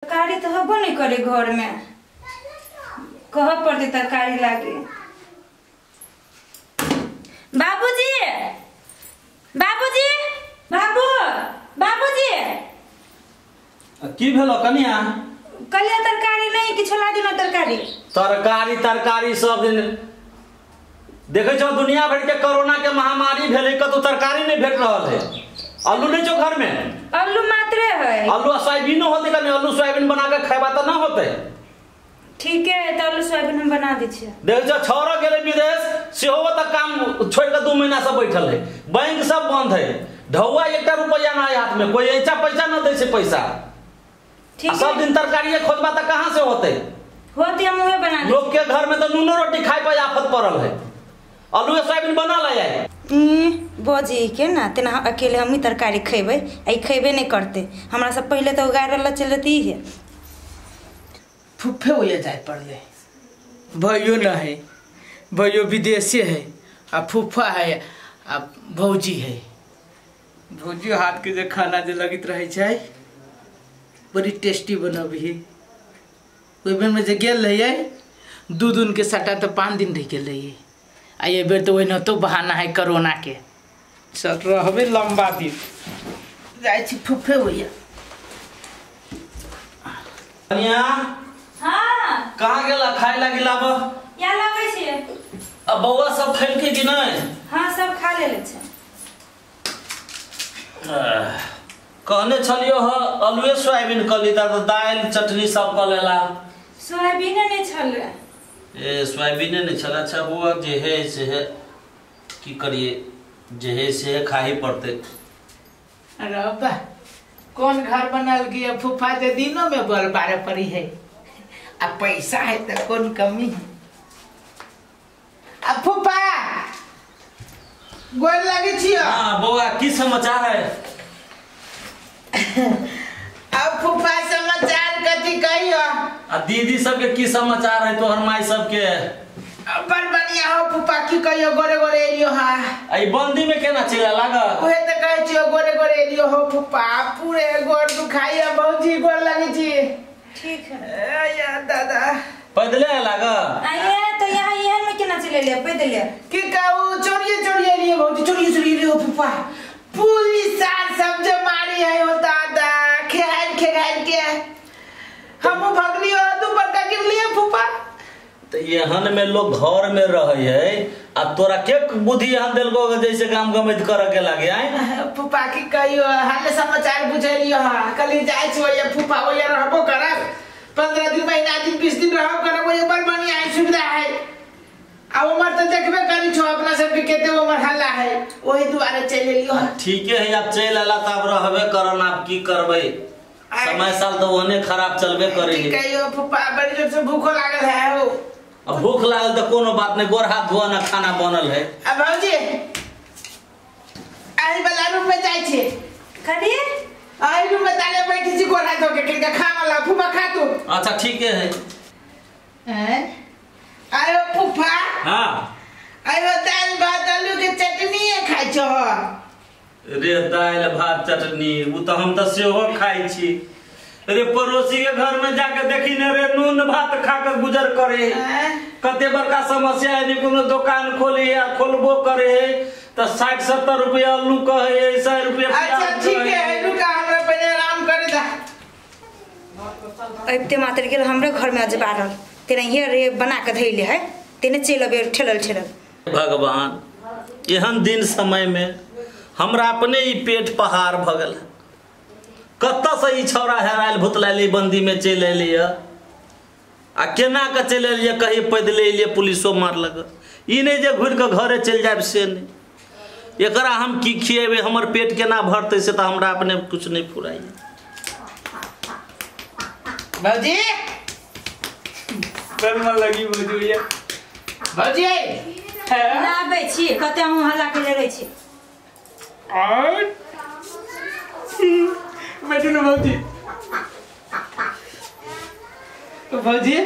तरकारी तो हबो नहीं करे घर में, कह पड़ते तरकारी लागे। बाबूजी, बाबूजी, बाबू, बाबूजी। की भेलो कनिया? कलिया तरकारी नहीं कि छोला दिना तरकारी। तरकारी तरकारी सब दिन देखे छो दुनिया भर के कोरोना के महामारी भेले कतौ तरकारी नहीं भेट रहल है। आलू नहीं छो घर में? आलू मात्रे है। आलू सोयाबीन होते कने आलू सोयाबीन बना के खाइबा त ना होते। ठीक है तो आलू सोयाबीन हम बना दै छियै। देख छो छोरा गेले विदेश सेहो त काम छोड़ के 2 महीना से बैठल है, बैंक सब बंद है, ढौआ 1 रुपया ना हाथ में, कोई ऐसा पैसा ना दे से पैसा। ठीक सब दिन तरकारी खोजबा त कहां से होते? होती हम उहे बना दे। लोग के घर में तो नूनो रोटी खाए पे आफत पड़ल है, आलू सोयाबीन बना ले बजी के ना तेना अकेले हम ही तरकारी खेबे, आई खेबे नहीं करते। हमरा सब पहले तो उगारल चलती है। फुफे हो जाए पड़ले, भैयो न है, भैयो विदेशी है, आ फूफा है, आ भौजी है। भौजी हाथ के जो खाना जो लगित रहे छै बड़ी टेस्टी बनबी। कोई बेर में जो गेल रहिए 2 दिन के सटा तो 5 दिन रह गेल रहिए। आ ये बेर तो वही तो बहाना है कोरोना के, सट रहबे लंबा दिन जाय छी फुफे होइया। कनिया हां कहां गेला खाय लागी लाब? या लागे छै। अब बौआ सब खेल के कि नहीं? हां सब खा लेले छै। कहने छलियो ह आलूए सोयाबीन कली त दाल चटनी सब क लेला। सोयाबीन नहीं छले। ए सोयाबीन नहीं छला। अच्छा हुआ जे है से है, की करिए जे है से है, खाही पड़ते। अरे अब्बा कौन घर बनल गया फूफा के दिनों में बरबारे पड़ी है। अब पैसा है तो कौन कमी है। अब फूफा गोल लगी छियो। हां बौआ की समाचार है? अब फूफा समाचार कथी कहियो? आ दीदी सबके की समाचार है तोहर माई सबके? बड़ बढ़िया हो फूफा, की कहियो गोरे गोरे एलियो हा। आई बंदी में केना चला लागा? ओहे त कहै छियो गोरे गोरे एलियो हो फूफा, पूरे गोर दुखाइया भौजी गोर लगी छी। ठीक है या दादा पैदले लागा? आइए तो यहाँ यहाँ में केना चले ले पैदले? की कहू चोरिए चोरिए एलियो भौजी, चोरिए चोरिए एलियो फूफा। पुलिस सब जो मारी है हो दादा, खेल खेल के हम भगली हो तू बड़का गिर लिए फूफा। तो यहन में लोग घर में रहे है, आ तोरा के बुद्धि यहाँ दिल को जैसे काम गमित कर के लगे आए? फूफा की कहियो हाल समाचार बुझलियो हा, कली जाय छी ओया फूफा ओया रहबो करब 15 दिन महीना दिन 20 दिन रहब करब, ओया बड़ बढ़िया सुविधा है। अब उमर तो देखबे करी छो अपना सब के केते उमर हल्ला है, ओही दुआरे चल लियो। ठीक है अब चल आला तब रहबे करन, आप की करबे, समय साल तो ओने खराब चलबे करेगी। कहियो फूफा बड़ी जोर से भूखो लागल है हो। अब भूख लागल तो कोनो बात नहीं, गोर हाथ धोआ ना खाना बनल है। अब भौजी आई वाला रूम में जाय छी। कदी आई रूम में ताले बैठी छी गोर हाथ धो के खाना ला फूफा खा तू। अच्छा ठीक है। हैं आयो फूफा। हां आयो दाल भात आलू के चटनी खाइ छो? रे दाल भात चटनी वो तो हम तो सेहो खाई छी। रे पड़ोसी के घर में जाके देखी न रे नून भात खा के गुजर करे। कते बड़का समस्या है, कोनो दुकान खोली या खोलबो करे तो 60-70 रुपया आलू कहे, 100 रुपया। अच्छा ठीक है रुका, हमरा पहले आराम करे दा। अबते मात्र गेल हमरे घर में अजबारल तेना ये रे बना के धइले है, तेने चलबे ठेलल ठेलल। भगवान एहन दिन समय में हमरा अपने ही पेट पहाड़ भगल, कत्ता से ई छौरा हेराइल भुतलाइल बंदी में चल एलिए, आ केना के चल एलिए कहीं पैदले एलिए पुलिसो मारलक। ई नहीं जे घुर के घरे चल जाब से नहीं, एकरा हम की खिएबे, हमर पेट केना भरते से तो हमरा अपने कुछ नहीं फुराई। भौजी बनवा लगी भौजी भौजी लाबे छी कते हम हल्ला के ले रही छी। और बैठो ना भौजी। तो भौजी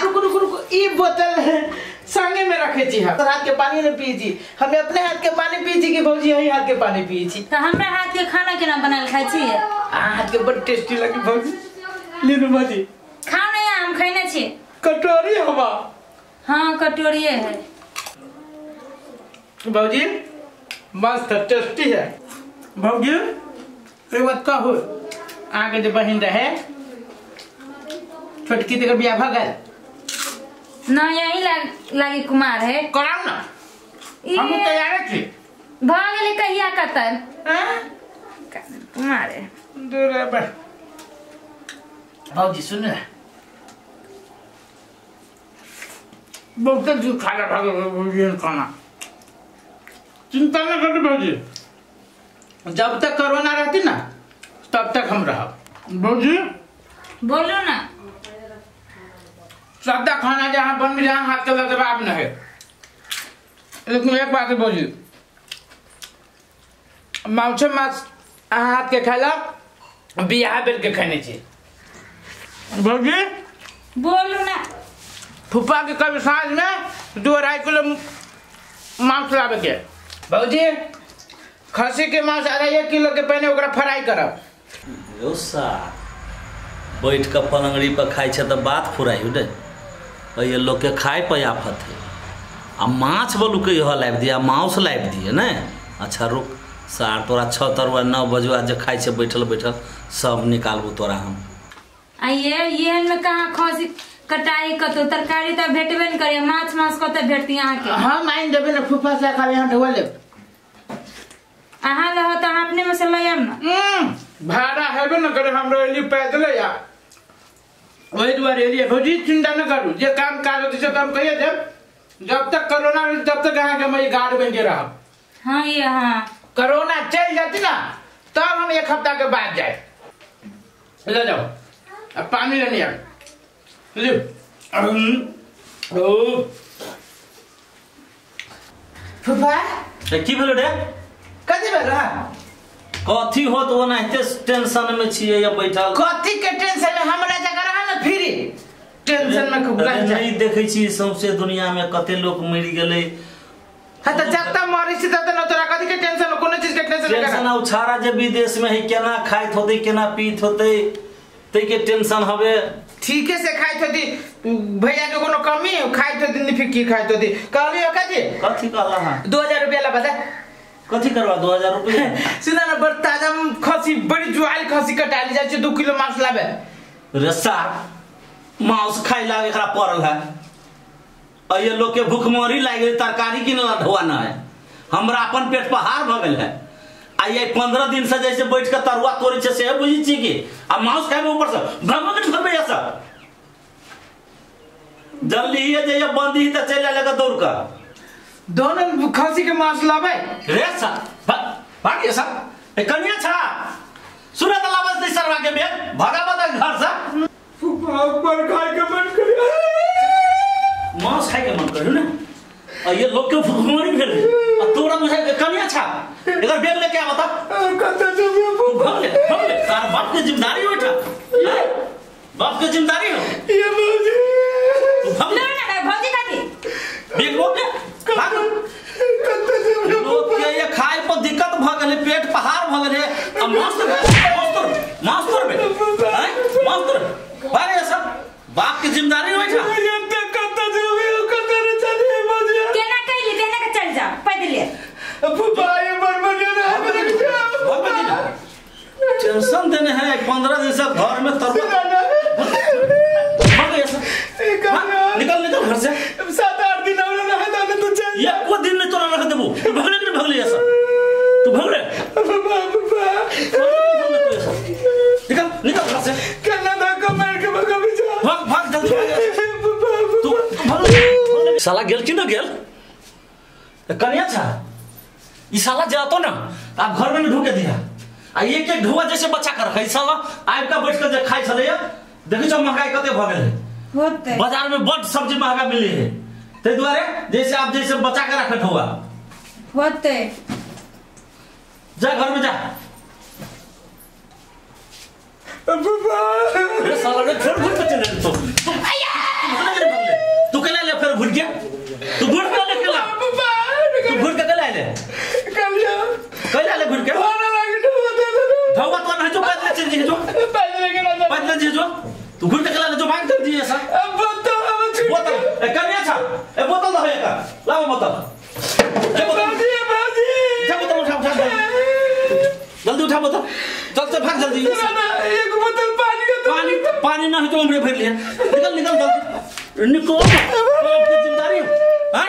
रुको रुको रुको, ये बोतल संगे में रखे छी, हम हाथ के पानी नहीं पी छी, हमें अपने हाथ के पानी पी छी कि भौजी यही हाथ के पानी पी छी? तो हमरा हाथ के खाना केना बनाल खाइ छी? हाथ के बड़ टेस्टी लगी भौजी। लीनु भौजी खाओ नहीं हम खैने छी। कटोरी हवा। हाँ कटोरिए है। भौजी मस्त टेस्टी है। भौजी एक बात कहू, आगे जो बहन रहे छोटकी तेकर बियाह भगल ना यही लागी कुमार है। कराऊ ना हम तैयार छी। भागले कहिया कतल कुमार है। दूर बा भौजी सुन ना बहुत जो खाना भाग खाना चिंता न कर भौजी, जब तक कोरोना रहती ना तब तक हम रह। भौजी बोलो ना। सादा खाना जहाँ बन जहाँ हाथ का जवाब न है। लेकिन एक बात है भौजी, माछ माछ हाथ के खाला बियाह बेर के खाने चाहिए। भौजी बोलो ना। फूफा के कभी सांझ में 2-2.5 किलो मांस लावे के। भौजी खसी के मांस 1.5 किलो के पहले ओकरा फ्राई करब। यो सा बैठ के पलंगड़ी पर खाई छे तो बात फुराई दे। ये लोग के खाए पे आफत है। आ माछ बोलू के यह लाइब दिया, मांस लाइब दिए ना। अच्छा रुक सार तोरा 6 तरुआ 9 बजे आज खाई छे बैठल बैठल सब निकालबू तोरा हम। आइए ये में कहाँ खसी कटाई कतो तरकारी तो भेटबे न करे। माछ मांस कतो भेटती यहाँ के। हम आइन देबे ना फूफा से खाली हम ढोल ले। अहाँ रहो तो अहाँ अपने में से ले आम ना। भाड़ा हेबे न करे हम रोली पैदल या वही द्वारे एलिए। भौजी चिंता न करू, जे काम काज होती से काम कहिए जब तक कोरोना रही तब तक यहाँ के मैं गार्ड बन के रहा। हाँ ये हाँ कोरोना चल जाती ना तब हम 1 हफ्ता के बाद जाए। ले जाओ अब पानी लेने आ ले। फूफा की भेलो रे? कथी भेल रहा? कथी होत वो नाहिते टेंशन में छिए या बैठल। कथी के टेंशन में? हमरा जगह रहा ना फ्री टेंशन में खूब नहीं देखै छी सौंसे दुनिया में कते लोग मरि गेलै। हां त जत्ता मरि छी तत न तोरा कथी के टेंशन? कोनो चीज के टेंशन नहीं। टेंशन उछारा जे विदेश में है केना खाइत होते केना पीत होते ते के टेंशन हवे। ठीके से खाइत होती भैया के कोनो कमी खाइत होती नि फिर की खाइत होती। कहलियो कथी कहला हां 2000 रुपया ला बता। कथी करवा 2000 रुपया? सुना ना बड़ ताजा खसी बड़ी जुआल खसी कटाली जाय छै 2 किलो मांस लाबे। रे सार मांस खाइ लागे एकरा पड़ल है। और ये लोग के भूखमरी लाग गई तरकारी किनला ढोआ ना है। हमरा अपन पेट पर हार भ गेल है। आ ये 15 दिन से जैसे बैठ के तरुआ तोड़ी छे से बुझी छी की आ मांस खाए में ऊपर से भगवा के ठोर पे ऐसा जल्दी ये जे बंदी त चले लगा दौड़ का दोनों खसी के मांस लाबे। रे सा भाग ऐसा ए कन्या छा सुना त लावस नहीं सरवा के बेग भागा बता घर से। पर खाए के मन करे मांस खाए के मन करे ना। और ये लोग के भूखमरी भेल और तोरा मुझे कन्या छा इधर बेग लेके आ बता। कत जबे भाग ले तार बाप की जिम्मेदारी हो बेटा। बाप की जिम्मेदारी हो ये भौजी तू भाग ले ना भौजी काटी बेग लो के भाग कत जबे लोग के ये खाए पर दिक्कत भ गेले पेट पहाड़ भ गेले आ मास्टर बे हैं मास्टर अरे सब बाप की जिम्मेदारी हो बेटा। ये तो कत जबे कत रे चली भौजी केना कहली केना के चल जा पैदले। फूफा ये बरबरिया ना हमरे के जाओ। टेंशन देने हैं 15 दिन से घर में तरुआ निकल घर से 7-8 दिन और रह दाने तू चल। ये को दिन में तोरा रख देबो तू भगले के भगले ऐसा तू भगले निकल घर से कन्ना धक्का मार के भगा भी जा। भाग जल्दी तू भगले साला गेल कि न गेल कन्या था ई साला जातो ना आप घर में ढूके दिया आ एक ढुआ जैसे बच्चा कर रखा साला आब का बैठ के खाई छले देखि छ महंगाई कते भ गेल होते बाजार में बड़ सब्जी महंगा मिले है ते द्वारे जैसे आप जैसे बचा के रखत हुआ होते जा घर में जा। अरे साला रे फिर घुट के चले तू के ले फिर घुट गया तू घुट के ले के ला तू घुट के ले ले कल ले घुट के ढोबा तो ना जो पैदल चल जी जो पैदल के ना पैदल जी जो तू घुर के जो भाग कर दिए सर बोतल ए कन्या छा ए बोतल दो का लाओ बोतल ए बाजी उठा बोतल उठा जल्दी उठा बोतल चल से भाग जल्दी एक बोतल पानी का पानी ना हो तो हमरे भर लिया निकल जल्दी निकल आपकी जिम्मेदारी है